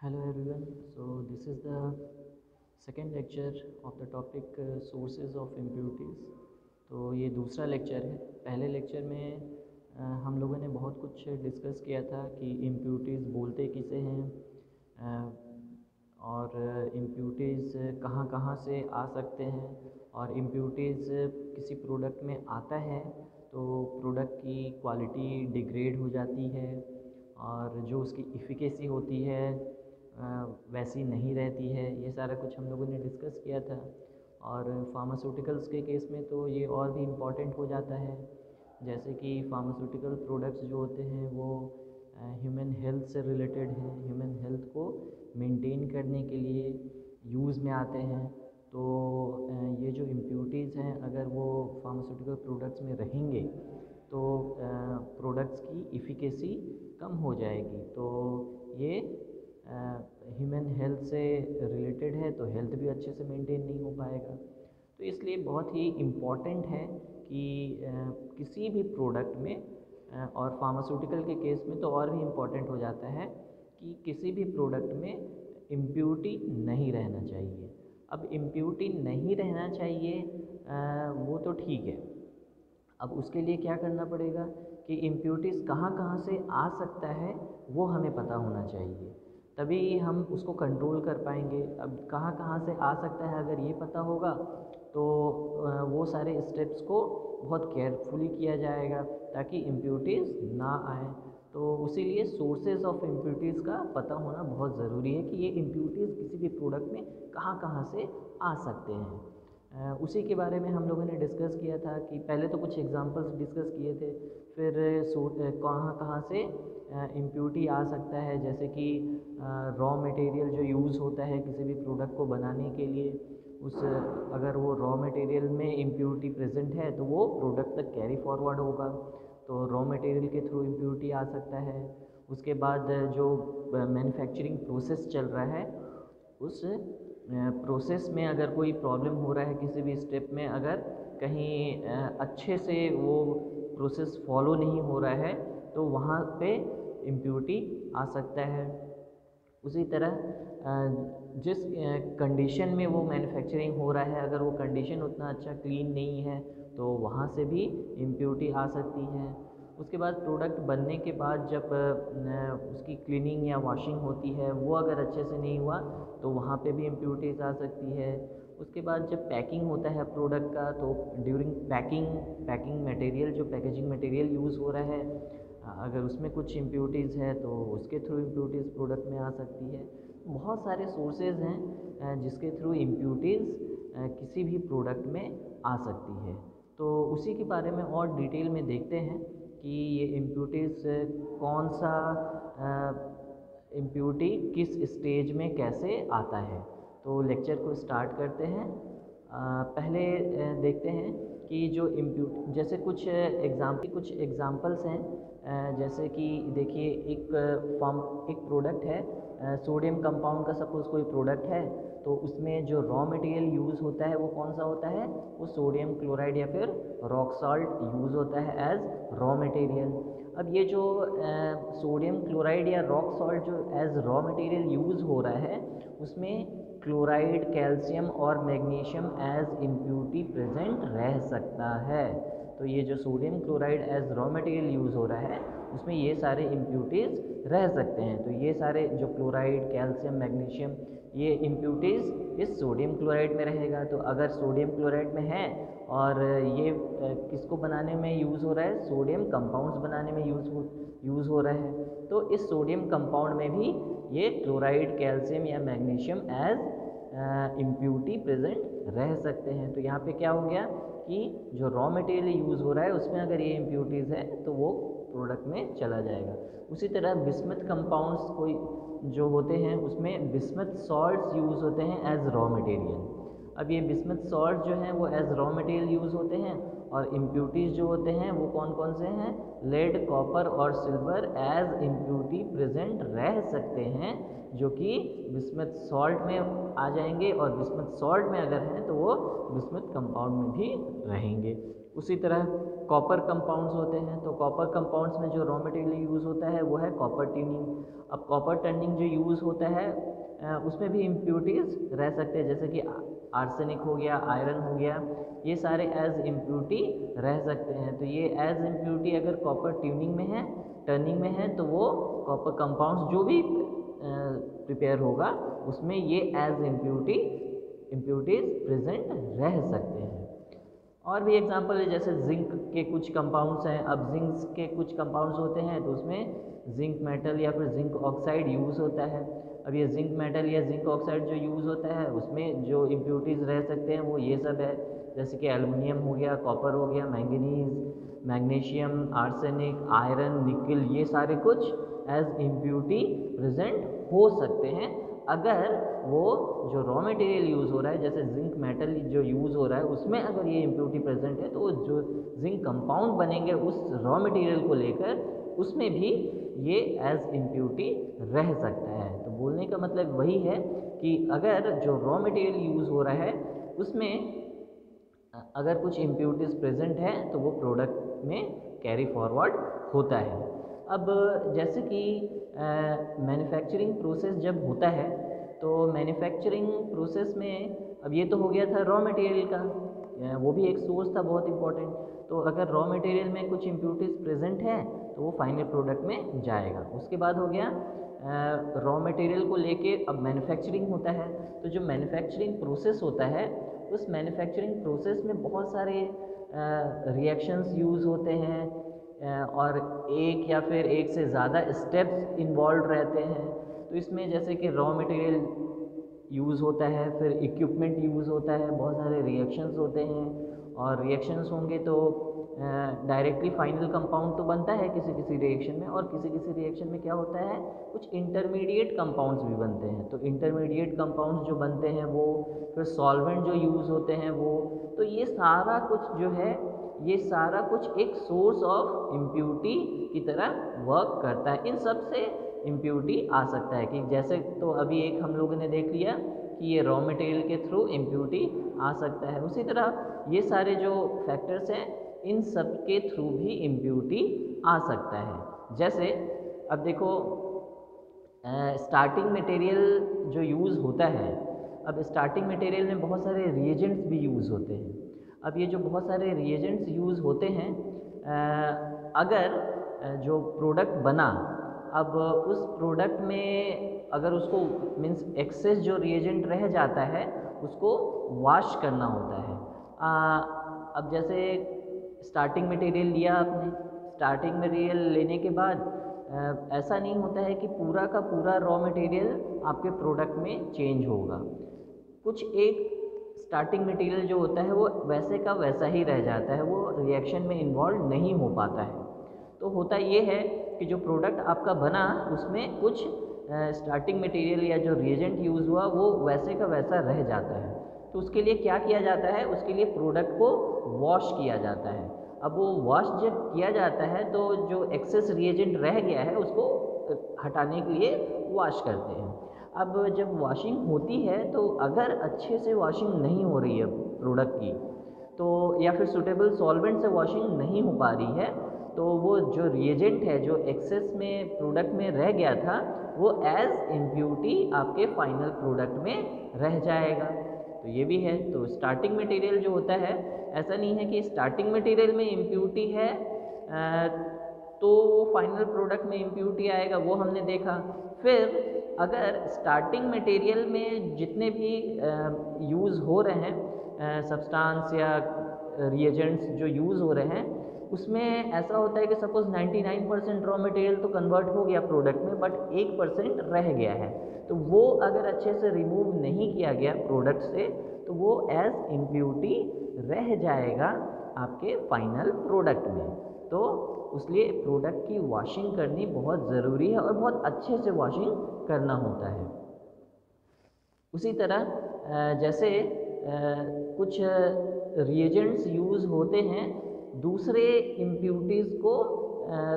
Hello everyone. So this is the second lecture of the topic sources of impurities. तो ये दूसरा lecture है। पहले लेक्चर में हम लोगों ने बहुत कुछ डिस्कस किया था कि इम्प्यूरिटीज़ बोलते किसे हैं और इम्प्यूरिटीज़ कहाँ कहाँ से आ सकते हैं, और इम्प्यूरिटीज़ किसी प्रोडक्ट में आता है तो प्रोडक्ट की क्वालिटी डिग्रेड हो जाती है और जो उसकी इफ़िकेसी होती है वैसी नहीं रहती है। ये सारा कुछ हम लोगों ने डिस्कस किया था। और फार्मास्यूटिकल्स के केस में तो ये और भी इम्पॉर्टेंट हो जाता है, जैसे कि फार्मास्यूटिकल प्रोडक्ट्स जो होते हैं वो ह्यूमन हेल्थ से रिलेटेड हैं, ह्यूमन हेल्थ को मेंटेन करने के लिए यूज़ में आते हैं। तो ये जो इम्प्यूरिटीज़ हैं अगर वो फार्मास्यूटिकल प्रोडक्ट्स में रहेंगे तो प्रोडक्ट्स की इफ़िकेसी कम हो जाएगी। तो ये ह्यूमन हेल्थ से रिलेटेड है, तो हेल्थ भी अच्छे से मेंटेन नहीं हो पाएगा। तो इसलिए बहुत ही इम्पॉर्टेंट है कि किसी भी प्रोडक्ट में और फार्मास्यूटिकल के केस में तो और भी इम्पॉर्टेंट हो जाता है कि किसी भी प्रोडक्ट में इम्प्यूरिटी नहीं रहना चाहिए। अब इम्प्यूरिटी नहीं रहना चाहिए वो तो ठीक है। अब उसके लिए क्या करना पड़ेगा कि इम्प्यूरिटीज़ कहाँ कहाँ से आ सकता है वो हमें पता होना चाहिए, तभी हम उसको कंट्रोल कर पाएंगे। अब कहाँ कहाँ से आ सकता है अगर ये पता होगा तो वो सारे स्टेप्स को बहुत केयरफुली किया जाएगा ताकि इम्प्यूरिटीज़ ना आए। तो उसीलिए सोर्सेज ऑफ इम्प्यूरिटीज़ का पता होना बहुत ज़रूरी है कि ये इम्प्यूरिटीज़ किसी भी प्रोडक्ट में कहाँ कहाँ से आ सकते हैं। उसी के बारे में हम लोगों ने डिस्कस किया था कि पहले तो कुछ एग्जांपल्स डिस्कस किए थे, फिर कहाँ कहाँ से इम्प्यूरिटी आ सकता है, जैसे कि रॉ मटेरियल जो यूज़ होता है किसी भी प्रोडक्ट को बनाने के लिए, उस अगर वो रॉ मटेरियल में इम्प्यूरिटी प्रेजेंट है तो वो प्रोडक्ट तक कैरी फॉरवर्ड होगा, तो रॉ मटेरियल के थ्रू इम्प्यूरिटी आ सकता है। उसके बाद जो मैन्युफैक्चरिंग प्रोसेस चल रहा है उस प्रोसेस में अगर कोई प्रॉब्लम हो रहा है किसी भी स्टेप में, अगर कहीं अच्छे से वो प्रोसेस फॉलो नहीं हो रहा है तो वहाँ पे इम्प्यूरिटी आ सकता है। उसी तरह जिस कंडीशन में वो मैन्युफैक्चरिंग हो रहा है, अगर वो कंडीशन उतना अच्छा क्लीन नहीं है तो वहाँ से भी इम्प्यूरिटी आ सकती है। उसके बाद प्रोडक्ट बनने के बाद जब उसकी क्लीनिंग या वॉशिंग होती है वो अगर अच्छे से नहीं हुआ तो वहाँ पे भी इम्प्यूरिटीज़ आ सकती है। उसके बाद जब पैकिंग होता है प्रोडक्ट का तो ड्यूरिंग पैकिंग मटेरियल, जो पैकेजिंग मटेरियल यूज़ हो रहा है, अगर उसमें कुछ इम्प्यूरिटीज़ है तो उसके थ्रू इम्प्यूरिटीज़ प्रोडक्ट में आ सकती है। बहुत सारे सोर्सेज हैं जिसके थ्रू इम्प्यूरिटीज़ किसी भी प्रोडक्ट में आ सकती है। तो उसी के बारे में और डिटेल में देखते हैं कि ये इम्प्यूरिटीज़ कौन सा इम्प्यूरिटी किस स्टेज में कैसे आता है। तो लेक्चर को स्टार्ट करते हैं। पहले देखते हैं कि जो जैसे कुछ एग्जांपल्स हैं। जैसे कि देखिए एक प्रोडक्ट है, सोडियम कंपाउंड का सपोज़ कोई प्रोडक्ट है, तो उसमें जो रॉ मटेरियल यूज़ होता है वो कौन सा होता है, वो सोडियम क्लोराइड या फिर रॉक सॉल्ट यूज़ होता है एज रॉ मटेरियल। अब ये जो सोडियम क्लोराइड या रॉक सॉल्ट जो एज रॉ मटेरियल यूज़ हो रहा है उसमें क्लोराइड, कैल्शियम और मैग्नीशियम एज इम्प्यूरिटी प्रेजेंट रह सकता है। तो ये जो sodium chloride as raw material use हो रहा है उसमें ये सारे इम्प्यूरिटीज़ रह सकते हैं। तो ये सारे जो क्लोराइड, कैल्शियम, मैग्नीशियम, ये इम्प्यूरिटीज़ इस सोडियम क्लोराइड में रहेगा। तो अगर सोडियम क्लोराइड में है और ये किसको बनाने में यूज़ हो रहा है, सोडियम कंपाउंड्स बनाने में यूज़ हो रहा है, तो इस सोडियम कंपाउंड में भी ये क्लोराइड, कैल्शियम या मैग्नीशियम एज इम्प्यूरिटी प्रेजेंट रह सकते हैं। तो यहाँ पे क्या हो गया कि जो रॉ मटेरियल यूज़ हो रहा है उसमें अगर ये इम्प्यूरिटीज़ है तो वो प्रोडक्ट में चला जाएगा। उसी तरह बिस्मथ कंपाउंड्स कोई जो होते हैं उसमें बिस्मथ सॉल्ट्स यूज़ होते हैं एज रॉ मटेरियल। अब ये बिस्मथ सॉल्ट जो हैं वो एज रॉ मटेरियल यूज़ होते हैं, और इम्प्यूरिटीज़ जो होते हैं वो कौन कौन से हैं, लेड, कॉपर और सिल्वर एज इम्प्यूरिटी प्रेजेंट रह सकते हैं, जो कि बिस्मथ सॉल्ट में आ जाएंगे, और बिस्मथ सॉल्ट में अगर हैं तो वो बिस्मथ कंपाउंड में भी रहेंगे। उसी तरह कॉपर कंपाउंड्स होते हैं, तो कॉपर कंपाउंड्स में जो रॉ मटेरियल यूज़ होता है वो है कॉपर ट्यूनिंग। अब कॉपर ट्यूनिंग जो यूज़ होता है उसमें भी इम्प्यूरिटीज़ रह सकते हैं, जैसे कि आर्सेनिक हो गया, आयरन हो गया, ये सारे एज इम्प्यूरिटी रह सकते हैं। तो ये एज इम्प्यूरिटी अगर कॉपर ट्यूनिंग में है, टर्निंग में है, तो वो कॉपर कंपाउंड्स जो भी प्रिपेयर होगा उसमें ये एज इम्प्यूरिटीज़ प्रेजेंट रह सकते हैं। और भी एग्जांपल है, जैसे जिंक के कुछ कंपाउंड्स हैं। अब जिंक के कुछ कंपाउंड्स होते हैं तो उसमें जिंक मेटल या फिर जिंक ऑक्साइड यूज़ होता है। अब ये जिंक मेटल या जिंक ऑक्साइड जो यूज़ होता है उसमें जो इम्प्यूरिटीज़ रह सकते हैं वो ये सब है, जैसे कि एल्युमिनियम हो गया, कॉपर हो गया, मैंगनीज, मैग्नीशियम, आर्सेनिक, आयरन, निकल, ये सारे कुछ एज इम्प्यूरिटी प्रेजेंट हो सकते हैं अगर वो जो रॉ मटेरियल यूज़ हो रहा है, जैसे जिंक मेटल जो यूज़ हो रहा है उसमें अगर ये इम्प्यूरिटी प्रेजेंट है, तो जो जिंक कंपाउंड बनेंगे उस रॉ मटेरियल को लेकर उसमें भी ये एज इम्प्यूरिटी रह सकता है। तो बोलने का मतलब वही है कि अगर जो रॉ मटेरियल यूज़ हो रहा है उसमें अगर कुछ इम्प्यूरिटीज़ प्रेजेंट है तो वो प्रोडक्ट में कैरी फॉरवर्ड होता है। अब जैसे कि मैन्युफैक्चरिंग प्रोसेस जब होता है तो मैन्युफैक्चरिंग प्रोसेस में, अब ये तो हो गया था रॉ मटेरियल का, वो भी एक सोर्स था बहुत इम्पोर्टेंट। तो अगर रॉ मटेरियल में कुछ इम्प्यूरिटीज़ प्रेजेंट है तो वो फाइनल प्रोडक्ट में जाएगा। उसके बाद हो गया रॉ मटेरियल को लेके अब मैन्युफैक्चरिंग होता है। तो जो मैन्युफैक्चरिंग प्रोसेस होता है उस मैन्युफैक्चरिंग प्रोसेस में बहुत सारे रिएक्शंस यूज़ होते हैं और एक या फिर एक से ज़्यादा स्टेप्स इन्वॉल्व रहते हैं। तो इसमें जैसे कि रॉ मटेरियल यूज़ होता है, फिर इक्विपमेंट यूज़ होता है, बहुत सारे रिएक्शंस होते हैं, और रिएक्शंस होंगे तो डायरेक्टली फाइनल कंपाउंड तो बनता है किसी किसी रिएक्शन में, और किसी किसी रिएक्शन में क्या होता है कुछ इंटरमीडिएट कंपाउंड्स भी बनते हैं। तो इंटरमीडिएट कंपाउंड्स जो बनते हैं वो, फिर सॉल्वेंट जो यूज़ होते हैं वो, तो ये सारा कुछ जो है ये सारा कुछ एक सोर्स ऑफ इम्प्यूरिटी की तरह वर्क करता है। इन सब से इम्प्यूरिटी आ सकता है कि जैसे, तो अभी एक हम लोगों ने देख लिया कि ये रॉ मटेरियल के थ्रू इम्प्यूरिटी आ सकता है। उसी तरह ये सारे जो फैक्टर्स हैं इन सब के थ्रू भी इम्प्यूरिटी आ सकता है। जैसे अब देखो स्टार्टिंग मटेरियल जो यूज़ होता है, अब स्टार्टिंग मटेरियल में बहुत सारे रिएजेंट्स भी यूज़ होते हैं। अब ये जो बहुत सारे रिएजेंट्स यूज़ होते हैं, अगर जो प्रोडक्ट बना, अब उस प्रोडक्ट में अगर उसको मीन्स एक्सेस जो रिएजेंट रह जाता है उसको वॉश करना होता है। अब जैसे स्टार्टिंग मटेरियल लिया आपने, स्टार्टिंग मटेरियल लेने के बाद ऐसा नहीं होता है कि पूरा का पूरा रॉ मटेरियल आपके प्रोडक्ट में चेंज होगा। कुछ एक स्टार्टिंग मटेरियल जो होता है वो वैसे का वैसा ही रह जाता है, वो रिएक्शन में इन्वॉल्व नहीं हो पाता है। तो होता ये है कि जो प्रोडक्ट आपका बना उसमें कुछ स्टार्टिंग मटेरियल या जो रिएजेंट यूज़ हुआ वो वैसे का वैसा रह जाता है। तो उसके लिए क्या किया जाता है, उसके लिए प्रोडक्ट को वॉश किया जाता है। अब वो वॉश जब किया जाता है तो जो एक्सेस रिएजेंट रह गया है उसको हटाने के लिए वॉश करते हैं। अब जब वॉशिंग होती है तो अगर अच्छे से वॉशिंग नहीं हो रही है प्रोडक्ट की, तो या फिर सूटेबल सॉल्वेंट से वॉशिंग नहीं हो पा रही है, तो वो जो रिएजेंट है जो एक्सेस में प्रोडक्ट में रह गया था वो एज इम्प्यूरिटी आपके फाइनल प्रोडक्ट में रह जाएगा। तो ये भी है। तो स्टार्टिंग मटेरियल जो होता है, ऐसा नहीं है कि स्टार्टिंग मटेरियल में इम्प्यूरिटी है तो फाइनल प्रोडक्ट में इम्प्यूरिटी आएगा, वो हमने देखा। फिर अगर स्टार्टिंग मटेरियल में जितने भी यूज़ हो रहे हैं सब्सटेंस या रिएजेंट्स जो यूज़ हो रहे हैं, उसमें ऐसा होता है कि सपोज़ 99% रॉ मटेरियल तो कन्वर्ट हो गया प्रोडक्ट में, बट 1% रह गया है। तो वो अगर अच्छे से रिमूव नहीं किया गया प्रोडक्ट से तो वो एज इम्प्यूरिटी रह जाएगा आपके फाइनल प्रोडक्ट में। तो इसलिए प्रोडक्ट की वॉशिंग करनी बहुत ज़रूरी है और बहुत अच्छे से वॉशिंग करना होता है। उसी तरह जैसे कुछ रिएजेंट्स यूज़ होते हैं दूसरे इम्प्यूरिटीज़ को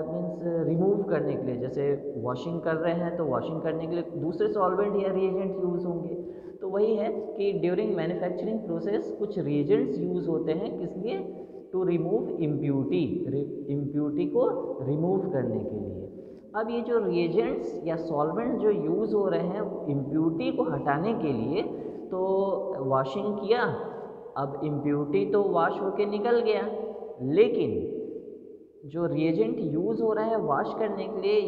मीन्स रिमूव करने के लिए। जैसे वॉशिंग कर रहे हैं तो वॉशिंग करने के लिए दूसरे सॉल्वेंट या रिएजेंट्स यूज़ होंगे। तो वही है कि ड्यूरिंग मैन्युफैक्चरिंग प्रोसेस कुछ रिएजेंट्स यूज़ होते हैं, किस लिए टू रिमूव इम्प्यूटी, इम्प्यूटी को रिमूव करने के लिए। अब ये जो रिएजेंट्स या सॉल्वेंट जो यूज़ हो रहे हैं इम्प्यूटी को हटाने के लिए, तो वॉशिंग किया, अब इम्प्यूटी तो वॉश होके निकल गया, लेकिन जो रिएजेंट यूज़ हो रहा है वॉश करने के लिए,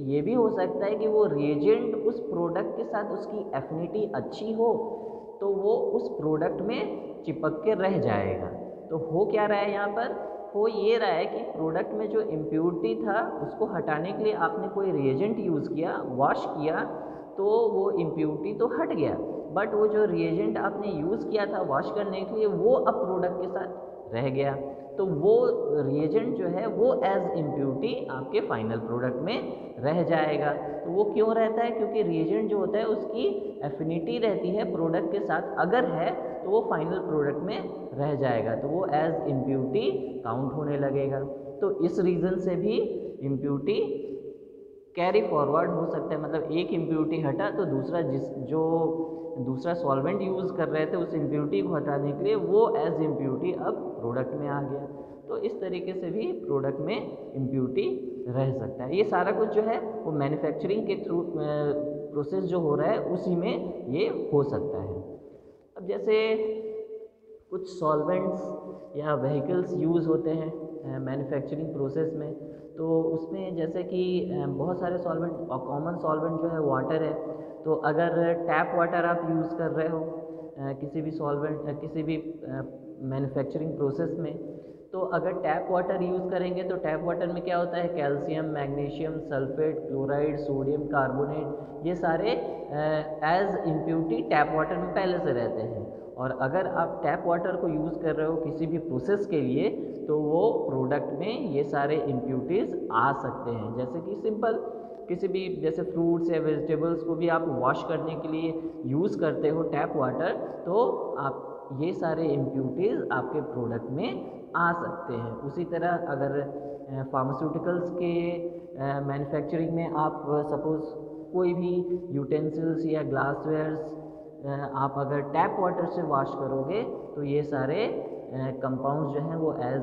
ये भी हो सकता है कि वो रिएजेंट उस प्रोडक्ट के साथ उसकी एफिनिटी अच्छी हो तो वो उस प्रोडक्ट में चिपक के रह जाएगा। तो हो क्या रहा है यहाँ पर, हो ये रहा है कि प्रोडक्ट में जो इम्प्योरिटी था उसको हटाने के लिए आपने कोई रिएजेंट यूज़ किया, वॉश किया, तो वो इम्प्योरिटी तो हट गया, बट वो जो रिएजेंट आपने यूज़ किया था वॉश करने के लिए वो अब प्रोडक्ट के साथ रह गया। तो वो रिएजेंट जो है वो एज इम्प्योरिटी आपके फाइनल प्रोडक्ट में रह जाएगा। तो वो क्यों रहता है, क्योंकि रिएजेंट जो होता है उसकी एफिनिटी रहती है प्रोडक्ट के साथ, अगर है तो वो फाइनल प्रोडक्ट में रह जाएगा, तो वो एज इम्प्योरिटी काउंट होने लगेगा। तो इस रीज़न से भी इम्प्योरिटी कैरी फॉरवर्ड हो सकता है, मतलब एक इम्प्योरिटी हटा तो दूसरा सॉल्वेंट यूज़ कर रहे थे उस इम्प्योरिटी को हटाने के लिए वो एज इम्प्योरिटी अब प्रोडक्ट में आ गया। तो इस तरीके से भी प्रोडक्ट में इम्प्योरिटी रह सकता है। ये सारा कुछ जो है वो मैन्युफैक्चरिंग के थ्रू प्रोसेस जो हो रहा है उसी में ये हो सकता है। अब जैसे कुछ सॉल्वेंट्स या व्हीकल्स यूज़ होते हैं मैन्युफैक्चरिंग प्रोसेस में, तो उसमें जैसे कि बहुत सारे सॉल्वेंट और कॉमन सॉल्वेंट जो है वाटर है। तो अगर टैप वाटर आप यूज़ कर रहे हो किसी भी सॉल्वेंट किसी भी मैन्युफैक्चरिंग प्रोसेस में, तो अगर टैप वाटर यूज़ करेंगे तो टैप वाटर में क्या होता है, calcium, magnesium, sulphate, chloride, sodium carbonate, ये सारे एज इम्प्योरिटी टैप वाटर में पहले से रहते हैं। और अगर आप टैप वाटर को यूज़ कर रहे हो किसी भी प्रोसेस के लिए तो वो प्रोडक्ट में ये सारे इम्प्योरिटीज़ आ सकते हैं। जैसे कि सिंपल किसी भी जैसे फ्रूट्स या वेजिटेबल्स को भी आप वॉश करने के लिए यूज़ करते हो टैप वाटर, तो आप ये सारे इम्प्योरिटीज़ आपके प्रोडक्ट में आ सकते हैं। उसी तरह अगर फार्मास्यूटिकल्स के मैन्युफैक्चरिंग में आप सपोज़ कोई भी यूटेंसिल्स या ग्लासवेयर्स आप अगर टैप वाटर से वॉश करोगे तो ये सारे कंपाउंड्स जो हैं वो एज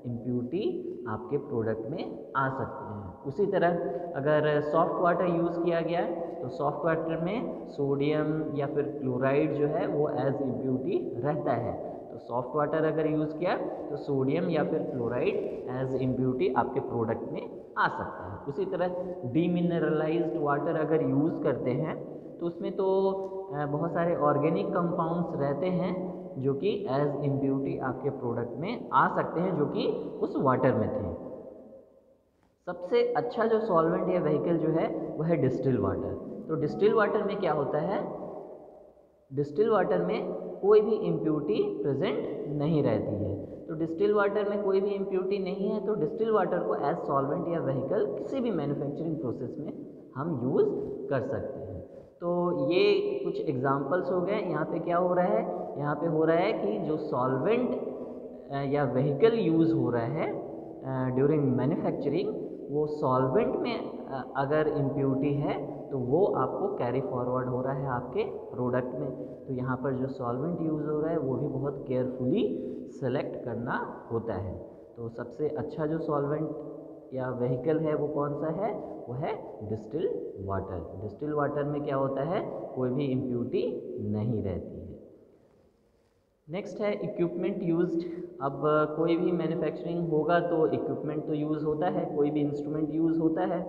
इम्प्योरिटी आपके प्रोडक्ट में आ सकते हैं। उसी तरह अगर सॉफ्ट वाटर यूज़ किया गया तो सॉफ्ट वाटर में सोडियम या फिर क्लोराइड जो है वो एज इम्प्योरिटी रहता है। तो सॉफ्ट वाटर अगर यूज़ किया तो सोडियम या फिर क्लोराइड एज इम्प्योरिटी आपके प्रोडक्ट में आ सकता है। उसी तरह डीमिनरलाइज्ड वाटर अगर यूज़ करते हैं तो उसमें तो बहुत सारे ऑर्गेनिक कंपाउंड्स रहते हैं जो कि एज इम्प्योरिटी आपके प्रोडक्ट में आ सकते हैं, जो कि उस वाटर में थे। सबसे अच्छा जो सॉल्वेंट या व्हीकल जो है वो है डिस्टिल वाटर। तो डिस्टिल वाटर में क्या होता है, डिस्टिल वाटर में कोई भी इम्प्योरिटी प्रेजेंट नहीं रहती है। तो डिस्टिल वाटर में कोई भी इम्प्योरिटी नहीं है तो डिस्टिल वाटर को एज सॉल्वेंट या व्हीकल किसी भी मैन्युफैक्चरिंग प्रोसेस में हम यूज़ कर सकते हैं। तो ये कुछ एग्जांपल्स हो गए। यहाँ पे क्या हो रहा है, यहाँ पे हो रहा है कि जो सॉल्वेंट या व्हीकल यूज़ हो रहा है ड्यूरिंग मैन्युफैक्चरिंग, वो सॉल्वेंट में अगर इम्प्योरिटी है तो वो आपको कैरी फॉरवर्ड हो रहा है आपके प्रोडक्ट में। तो यहाँ पर जो सॉल्वेंट यूज़ हो रहा है वो भी बहुत केयरफुली सेलेक्ट करना होता है। तो सबसे अच्छा जो सॉल्वेंट या व्हीकल है वो कौन सा है, वो है डिस्टिल वाटर। डिस्टिल वाटर में क्या होता है, कोई भी इम्प्योरिटी नहीं रहती है। नेक्स्ट है इक्विपमेंट यूज्ड। अब कोई भी मैन्युफैक्चरिंग होगा तो इक्विपमेंट तो यूज़ होता है, कोई भी इंस्ट्रूमेंट यूज़ होता है।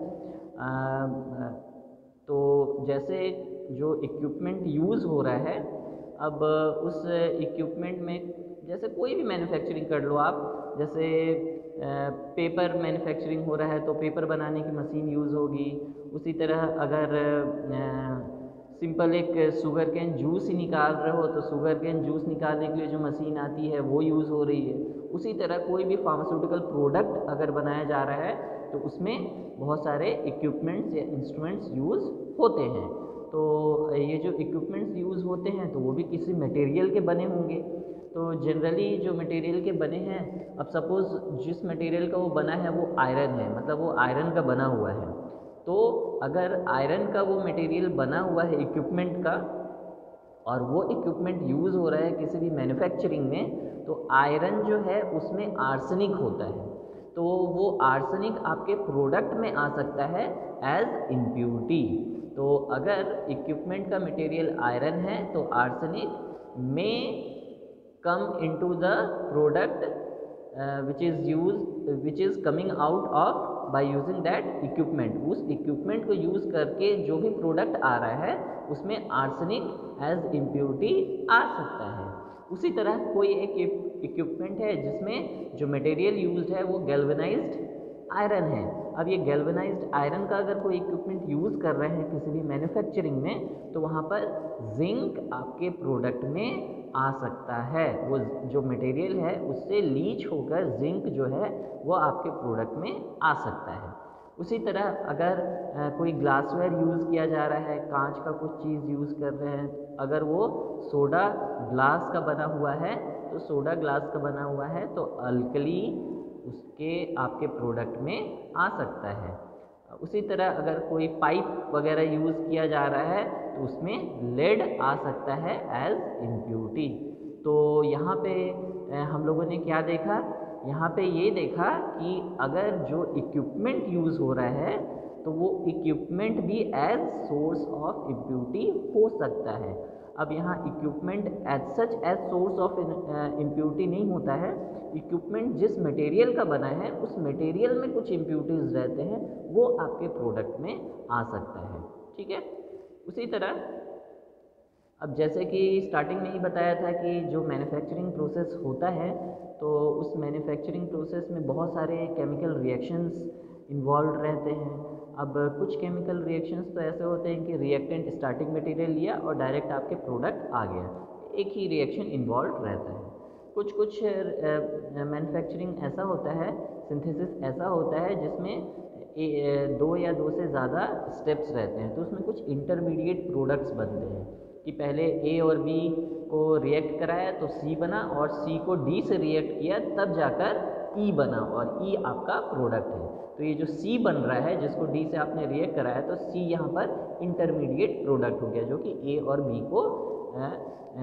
तो जैसे जो इक्विपमेंट यूज़ हो रहा है, अब उस इक्विपमेंट में जैसे कोई भी मैन्युफैक्चरिंग कर लो आप, जैसे पेपर मैन्युफैक्चरिंग हो रहा है तो पेपर बनाने की मशीन यूज़ होगी। उसी तरह अगर सिंपल एक शुगर कैन जूस ही निकाल रहे हो तो शुगर कैन जूस निकालने के लिए जो मशीन आती है वो यूज़ हो रही है। उसी तरह कोई भी फार्मास्यूटिकल प्रोडक्ट अगर बनाया जा रहा है तो उसमें बहुत सारे इक्विपमेंट्स या इंस्ट्रूमेंट्स यूज़ होते हैं। तो ये जो इक्विपमेंट्स यूज़ होते हैं तो वो भी किसी मटेरियल के बने होंगे। तो जनरली जो मटेरियल के बने हैं, अब सपोज़ जिस मटेरियल का वो बना है वो आयरन है, मतलब वो आयरन का बना हुआ है। तो अगर आयरन का वो मटेरियल बना हुआ है इक्विपमेंट का और वो इक्विपमेंट यूज़ हो रहा है किसी भी मैन्युफैक्चरिंग में, तो आयरन जो है उसमें आर्सेनिक होता है, तो वो आर्सेनिक आपके प्रोडक्ट में आ सकता है एज इम्प्योरिटी। तो अगर इक्विपमेंट का मटेरियल आयरन है तो आर्सेनिक में come into the product which is coming out of by using that equipment। उस इक्विपमेंट को यूज़ करके जो भी प्रोडक्ट आ रहा है उसमें आर्सेनिक एज इम्प्योरिटी आ सकता है। उसी तरह कोई एक इक्विपमेंट है जिसमें जो मटेरियल यूज्ड है वो गैल्वेनाइज्ड आयरन है। अब ये गैल्वेनाइज्ड आयरन का अगर कोई इक्विपमेंट यूज़ कर रहे हैं किसी भी मैन्युफैक्चरिंग में, तो वहाँ पर जिंक आपके प्रोडक्ट में आ सकता है। वो जो मटेरियल है उससे लीच होकर जिंक जो है वो आपके प्रोडक्ट में आ सकता है। उसी तरह अगर कोई ग्लासवेयर यूज़ किया जा रहा है, कांच का कुछ चीज़ यूज़ कर रहे हैं, अगर वो सोडा ग्लास का बना हुआ है तो सोडा ग्लास का बना हुआ है तो अल्कली उसके आपके प्रोडक्ट में आ सकता है। उसी तरह अगर कोई पाइप वगैरह यूज़ किया जा रहा है तो उसमें लेड आ सकता है एज इम्प्योरिटी। तो यहाँ पे हम लोगों ने क्या देखा, यहाँ पे ये देखा कि अगर जो इक्विपमेंट यूज़ हो रहा है तो वो इक्विपमेंट भी एज सोर्स ऑफ इम्प्योरिटी हो सकता है। अब यहाँ equipment as such as source of impurity नहीं होता है। इक्विपमेंट जिस मटेरियल का बना है उस मटेरियल में कुछ इम्प्योरिटीज़ रहते हैं, वो आपके प्रोडक्ट में आ सकता है। ठीक है। उसी तरह अब जैसे कि स्टार्टिंग में ही बताया था कि जो मैन्युफैक्चरिंग प्रोसेस होता है तो उस मैन्युफैक्चरिंग प्रोसेस में बहुत सारे केमिकल रिएक्शंस इन्वॉल्व रहते हैं। अब कुछ केमिकल रिएक्शंस तो ऐसे होते हैं कि रिएक्टेंट स्टार्टिंग मटेरियल लिया और डायरेक्ट आपके प्रोडक्ट आ गया, एक ही रिएक्शन इन्वॉल्व रहता है। कुछ मैन्युफैक्चरिंग ऐसा होता है, सिंथेसिस ऐसा होता है जिसमें दो या दो से ज़्यादा स्टेप्स रहते हैं, तो उसमें कुछ इंटरमीडिएट प्रोडक्ट्स बनते हैं कि पहले ए और बी को रिएक्ट कराया तो सी बना और सी को डी से रिएक्ट किया तब जाकर ई बना और ई आपका प्रोडक्ट है। तो ये जो सी बन रहा है जिसको डी से आपने रिएक्ट कराया तो सी यहाँ पर इंटरमीडिएट प्रोडक्ट हो गया जो कि ए और बी को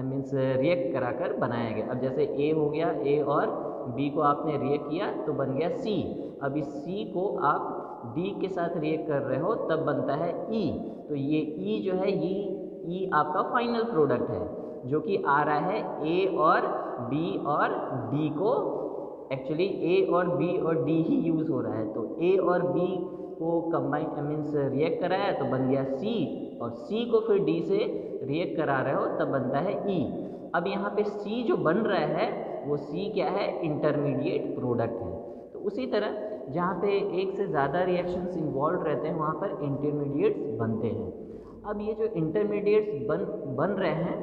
मीन्स रिएक्ट कराकर बनाया गया। अब जैसे ए हो गया, ए और बी को आपने रिएक्ट किया तो बन गया सी। अब इस सी को आप डी के साथ रिएक्ट कर रहे हो तब बनता है ई। तो ये ई जो है ये ई आपका फाइनल प्रोडक्ट है जो कि आ रहा है ए और बी और डी को, एक्चुअली ए और बी और डी ही यूज़ हो रहा है। तो ए और बी को कंबाइन मीन्स रिएक्ट कराया तो बन गया सी और सी को फिर डी से रिएक्ट करा रहे हो तब बनता है ई। अब यहाँ पे सी जो बन रहा है वो सी क्या है, इंटरमीडिएट प्रोडक्ट है। तो उसी तरह जहाँ पे एक से ज़्यादा रिएक्शंस इन्वॉल्व रहते हैं वहाँ पर इंटरमीडिएट्स बनते हैं। अब ये जो इंटरमीडिएट्स बन रहे हैं,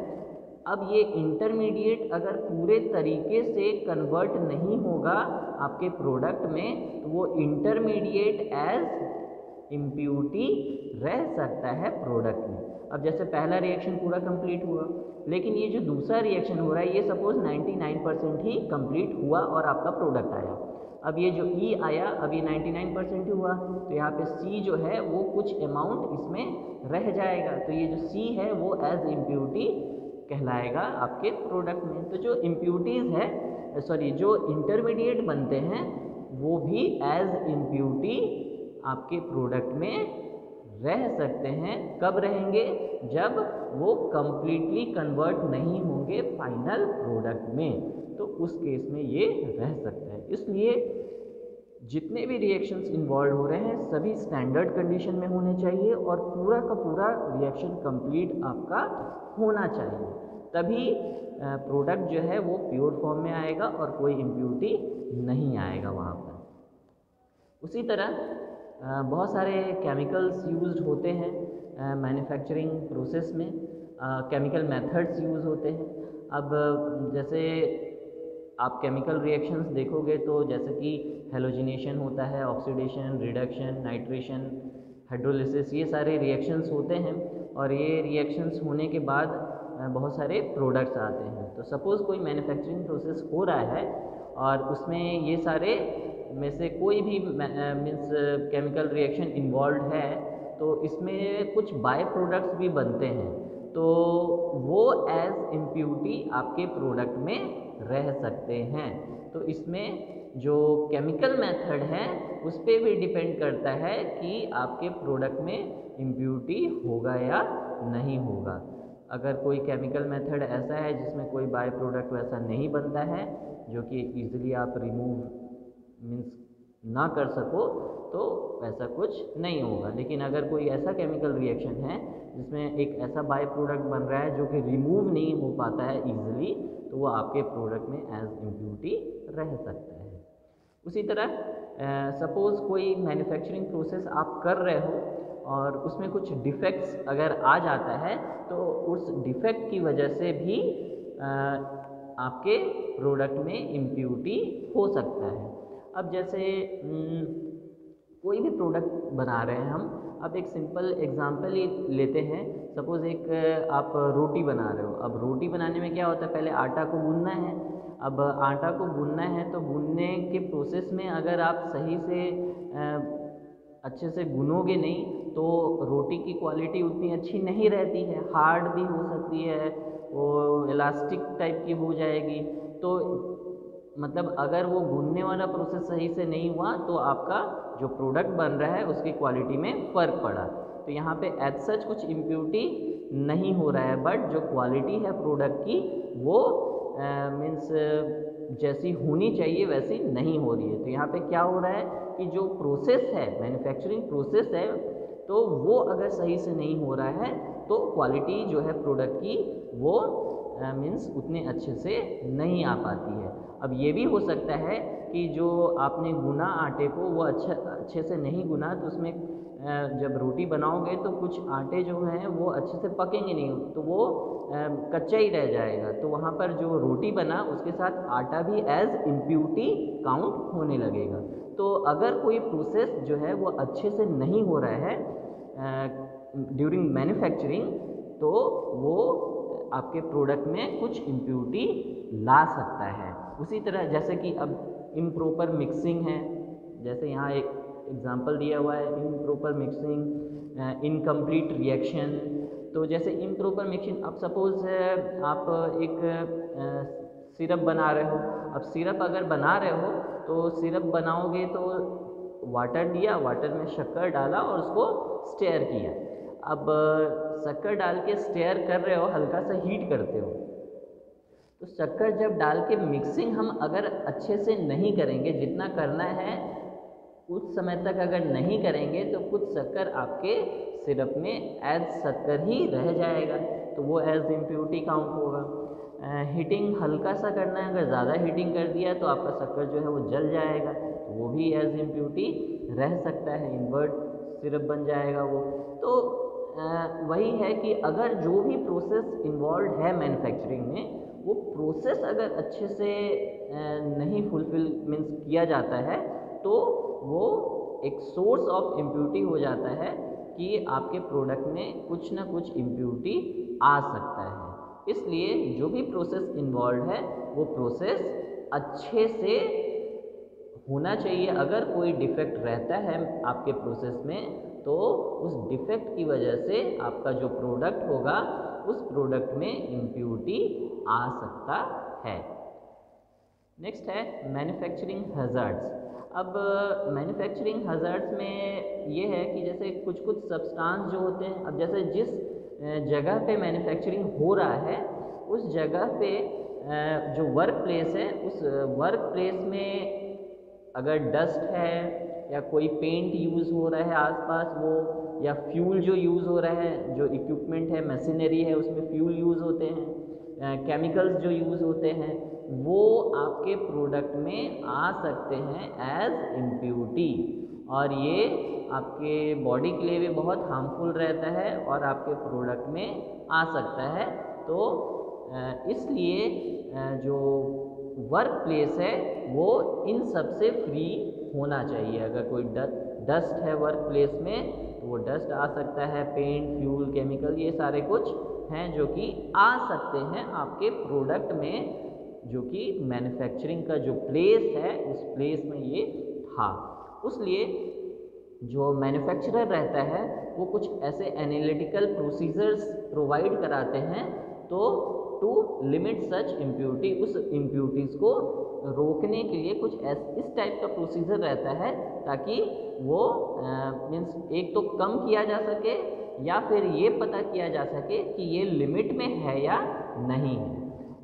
अब ये इंटरमीडिएट अगर पूरे तरीके से कन्वर्ट नहीं होगा आपके प्रोडक्ट में तो वो इंटरमीडिएट एज इम्प्योरिटी रह सकता है प्रोडक्ट में। अब जैसे पहला रिएक्शन पूरा कंप्लीट हुआ, लेकिन ये जो दूसरा रिएक्शन हो रहा है ये सपोज 99% ही कंप्लीट हुआ और आपका प्रोडक्ट आया। अब ये जो ई आया अब ये 99% ही हुआ तो यहाँ पे सी जो है वो कुछ अमाउंट इसमें रह जाएगा, तो ये जो सी है वो एज इम्प्योरिटी कहलाएगा आपके प्रोडक्ट में। तो जो इम्प्योरिटीज़ है जो इंटरमीडिएट बनते हैं वो भी एज इम्प्योरिटी आपके प्रोडक्ट में रह सकते हैं। कब रहेंगे, जब वो कंप्लीटली कन्वर्ट नहीं होंगे फाइनल प्रोडक्ट में, तो उस केस में ये रह सकता है। इसलिए जितने भी रिएक्शंस इन्वॉल्व हो रहे हैं सभी स्टैंडर्ड कंडीशन में होने चाहिए और पूरा का पूरा रिएक्शन कंप्लीट आपका होना चाहिए, तभी प्रोडक्ट जो है वो प्योर फॉर्म में आएगा और कोई इम्प्योरिटी नहीं आएगा वहाँ पर। उसी तरह बहुत सारे केमिकल्स यूज्ड होते हैं मैन्युफैक्चरिंग प्रोसेस में, केमिकल मेथड्स यूज़ होते हैं। अब जैसे आप केमिकल रिएक्शंस देखोगे तो जैसे कि हेलोजिनेशन होता है, ऑक्सीडेशन, रिडक्शन, नाइट्रेशन, हाइड्रोलिसिस, ये सारे रिएक्शंस होते हैं और ये रिएक्शंस होने के बाद बहुत सारे प्रोडक्ट्स आते हैं। तो सपोज़ कोई मैन्युफैक्चरिंग प्रोसेस हो रहा है और उसमें ये सारे में से कोई भी मीन्स केमिकल रिएक्शन इन्वॉल्व है तो इसमें कुछ बाय प्रोडक्ट्स भी बनते हैं। तो वो एज इम्प्यूरिटी आपके प्रोडक्ट में रह सकते हैं। तो इसमें जो केमिकल मेथड है उस पर भी डिपेंड करता है कि आपके प्रोडक्ट में इम्प्यूरिटी होगा या नहीं होगा। अगर कोई केमिकल मेथड ऐसा है जिसमें कोई बाय प्रोडक्ट वैसा नहीं बनता है, जो कि इजीली आप रिमूव मीन्स ना कर सको, तो वैसा कुछ नहीं होगा। लेकिन अगर कोई ऐसा केमिकल रिएक्शन है जिसमें एक ऐसा बाय प्रोडक्ट बन रहा है जो कि रिमूव नहीं हो पाता है इजीली, तो वो आपके प्रोडक्ट में एज इम्प्यूरिटी रह सकता है। उसी तरह सपोज़ कोई मैन्युफैक्चरिंग प्रोसेस आप कर रहे हो और उसमें कुछ डिफेक्ट्स अगर आ जाता है, तो उस डिफेक्ट की वजह से भी आपके प्रोडक्ट में इम्प्यूरिटी हो सकता है। अब जैसे कोई भी प्रोडक्ट बना रहे हैं हम, अब एक सिंपल एग्जांपल ही लेते हैं। सपोज़ एक आप रोटी बना रहे हो। अब रोटी बनाने में क्या होता है, पहले आटा को गूंदना है। अब आटा को गूंदना है तो गूंदने के प्रोसेस में अगर आप सही से अच्छे से गूंदोगे नहीं तो रोटी की क्वालिटी उतनी अच्छी नहीं रहती है, हार्ड भी हो सकती है, वो इलास्टिक टाइप की हो जाएगी। तो मतलब अगर वो गूंदने वाला प्रोसेस सही से नहीं हुआ तो आपका जो प्रोडक्ट बन रहा है उसकी क्वालिटी में फ़र्क पड़ा। तो यहाँ पे एज सच कुछ इम्प्यूरिटी नहीं हो रहा है, बट जो क्वालिटी है प्रोडक्ट की वो मीन्स जैसी होनी चाहिए वैसी नहीं हो रही है। तो यहाँ पे क्या हो रहा है कि जो प्रोसेस है, मैन्युफैक्चरिंग प्रोसेस है, तो वो अगर सही से नहीं हो रहा है तो क्वालिटी जो है प्रोडक्ट की वो मीन्स उतने अच्छे से नहीं आ पाती है। अब ये भी हो सकता है कि जो आपने गूना आटे को वो अच्छे से नहीं गुना, तो उसमें जब रोटी बनाओगे तो कुछ आटे जो हैं वो अच्छे से पकेंगे नहीं, तो वो कच्चा ही रह जाएगा। तो वहाँ पर जो रोटी बना उसके साथ आटा भी एज इम्प्यूरिटी काउंट होने लगेगा। तो अगर कोई प्रोसेस जो है वो अच्छे से नहीं हो रहा है ड्यूरिंग मैन्युफैक्चरिंग, तो वो आपके प्रोडक्ट में कुछ इम्प्यूरिटी ला सकता है। उसी तरह जैसे कि अब इम्प्रॉपर मिक्सिंग है, जैसे यहाँ एक एग्जांपल दिया हुआ है, इम्प्रॉपर मिक्सिंग, इनकम्प्लीट रिएक्शन। तो जैसे इम्प्रॉपर मिक्सिंग, अब सपोज़ आप एक सिरप बना रहे हो। अब सिरप अगर बना रहे हो तो सिरप बनाओगे तो वाटर लिया, वाटर में शक्कर डाला और उसको स्टेयर किया। अब शक्कर डाल के स्टेयर कर रहे हो, हल्का सा हीट करते हो, तो शक्कर जब डाल के मिक्सिंग हम अगर अच्छे से नहीं करेंगे, जितना करना है उस समय तक अगर नहीं करेंगे, तो कुछ शक्कर आपके सिरप में एज शक्कर ही रह जाएगा, तो वो एज इम्प्यूरिटी काउंट होगा। हीटिंग हल्का सा करना है, अगर ज़्यादा हीटिंग कर दिया तो आपका शक्कर जो है वो जल जाएगा, तो वो भी एज इम्प्यूरिटी रह सकता है, इन्वर्ट सिरप बन जाएगा वो। तो वही है कि अगर जो भी प्रोसेस इन्वॉल्व है मैन्युफैक्चरिंग में, वो प्रोसेस अगर अच्छे से नहीं फुलफिल मीन्स किया जाता है, तो वो एक सोर्स ऑफ इम्प्यूरिटी हो जाता है कि आपके प्रोडक्ट में कुछ ना कुछ इम्प्यूरिटी आ सकता है। इसलिए जो भी प्रोसेस इन्वॉल्व है वो प्रोसेस अच्छे से होना चाहिए। अगर कोई डिफेक्ट रहता है आपके प्रोसेस में, तो उस डिफेक्ट की वजह से आपका जो प्रोडक्ट होगा उस प्रोडक्ट में इम्प्यूरिटी आ सकता है। नेक्स्ट है मैन्युफैक्चरिंग हैज़ार्ड्स। अब मैन्युफैक्चरिंग हैज़ार्ड्स में ये है कि जैसे कुछ सब्सटेंस जो होते हैं, अब जैसे जिस जगह पे मैन्युफैक्चरिंग हो रहा है उस जगह पे जो वर्क प्लेस है, उस वर्क प्लेस में अगर डस्ट है या कोई पेंट यूज़ हो रहा है आसपास वो, या फ्यूल जो यूज़ हो रहा है, जो इक्विपमेंट है, मशीनरी है, उसमें फ्यूल यूज़ होते हैं, केमिकल्स जो यूज़ होते हैं, वो आपके प्रोडक्ट में आ सकते हैं एज इम्प्यूरिटी, और ये आपके बॉडी के लिए भी बहुत हार्मफुल रहता है और आपके प्रोडक्ट में आ सकता है। तो इसलिए जो वर्क प्लेस है वो इन सब से फ्री होना चाहिए। अगर कोई डस्ट है वर्क प्लेस में तो वो डस्ट आ सकता है, पेंट, फ्यूल, केमिकल, ये सारे कुछ हैं जो कि आ सकते हैं आपके प्रोडक्ट में, जो कि मैन्युफैक्चरिंग का जो प्लेस है उस प्लेस में ये था। इसलिए जो मैन्युफैक्चरर रहता है वो कुछ ऐसे एनालिटिकल प्रोसीजर्स प्रोवाइड कराते हैं तो टू लिमिट सच इम्प्योरिटी, उस इम्प्योरिटीज़ को रोकने के लिए कुछ इस टाइप का प्रोसीजर रहता है ताकि वो मीन्स एक तो कम किया जा सके या फिर ये पता किया जा सके कि ये लिमिट में है या नहीं है।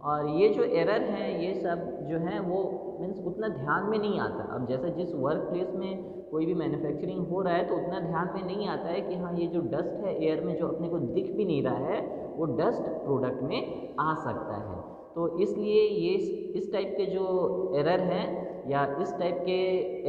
और ये जो एरर हैं ये सब जो हैं वो मीन्स उतना ध्यान में नहीं आता। अब जैसे जिस वर्क प्लेस में कोई भी मैन्युफैक्चरिंग हो रहा है तो उतना ध्यान में नहीं आता है कि हाँ ये जो डस्ट है एयर में जो अपने को दिख भी नहीं रहा है वो डस्ट प्रोडक्ट में आ सकता है। तो इसलिए ये इस टाइप के जो एरर हैं या इस टाइप के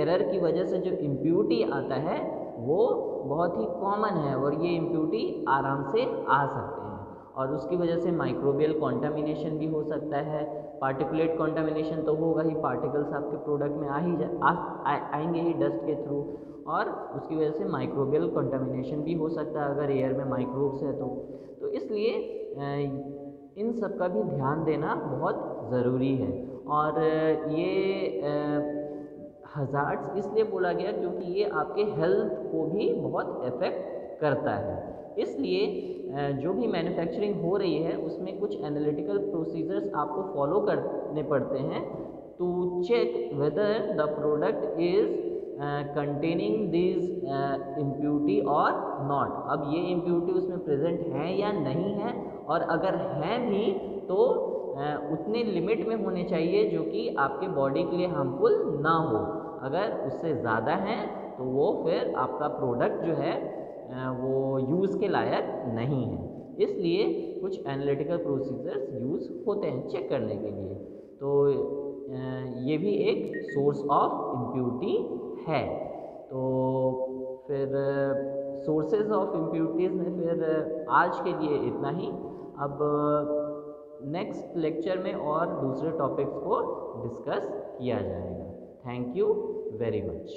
एरर की वजह से जो इम्प्योरिटी आता है वो बहुत ही कॉमन है और ये इम्प्योरिटी आराम से आ सकते हैं और उसकी वजह से माइक्रोबियल कॉन्टामिनेशन भी हो सकता है। पार्टिकुलेट कॉन्टामिनेशन तो होगा ही, पार्टिकल्स आपके प्रोडक्ट में आएंगे ही डस्ट के थ्रू, और उसकी वजह से माइक्रोबियल कॉन्टामिनेशन भी हो सकता है अगर एयर में माइक्रोब्स है तो इसलिए इन सब का भी ध्यान देना बहुत ज़रूरी है। और ये हज़ार्ड्स इसलिए बोला गया क्योंकि ये आपके हेल्थ को भी बहुत इफ़ेक्ट करता है। इसलिए जो भी मैन्युफैक्चरिंग हो रही है उसमें कुछ एनालिटिकल प्रोसीजर्स आपको फॉलो करने पड़ते हैं to check whether the product is containing this impurity और नॉट। अब ये इम्प्योरिटी उसमें प्रेजेंट है या नहीं है, और अगर हैं भी तो उतने लिमिट में होने चाहिए जो कि आपके बॉडी के लिए हार्मफुल ना हो। अगर उससे ज़्यादा हैं तो वो फिर आपका प्रोडक्ट जो है वो यूज़ के लायक नहीं है। इसलिए कुछ एनालिटिकल प्रोसीजर्स यूज़ होते हैं चेक करने के लिए। तो ये भी एक सोर्स ऑफ इम्प्योरिटी है। तो फिर सोर्सेज ऑफ इम्प्योरिटीज़ में फिर आज के लिए इतना ही। अब नेक्स्ट लेक्चर में और दूसरे टॉपिक्स को डिस्कस किया जाएगा। Thank you very much.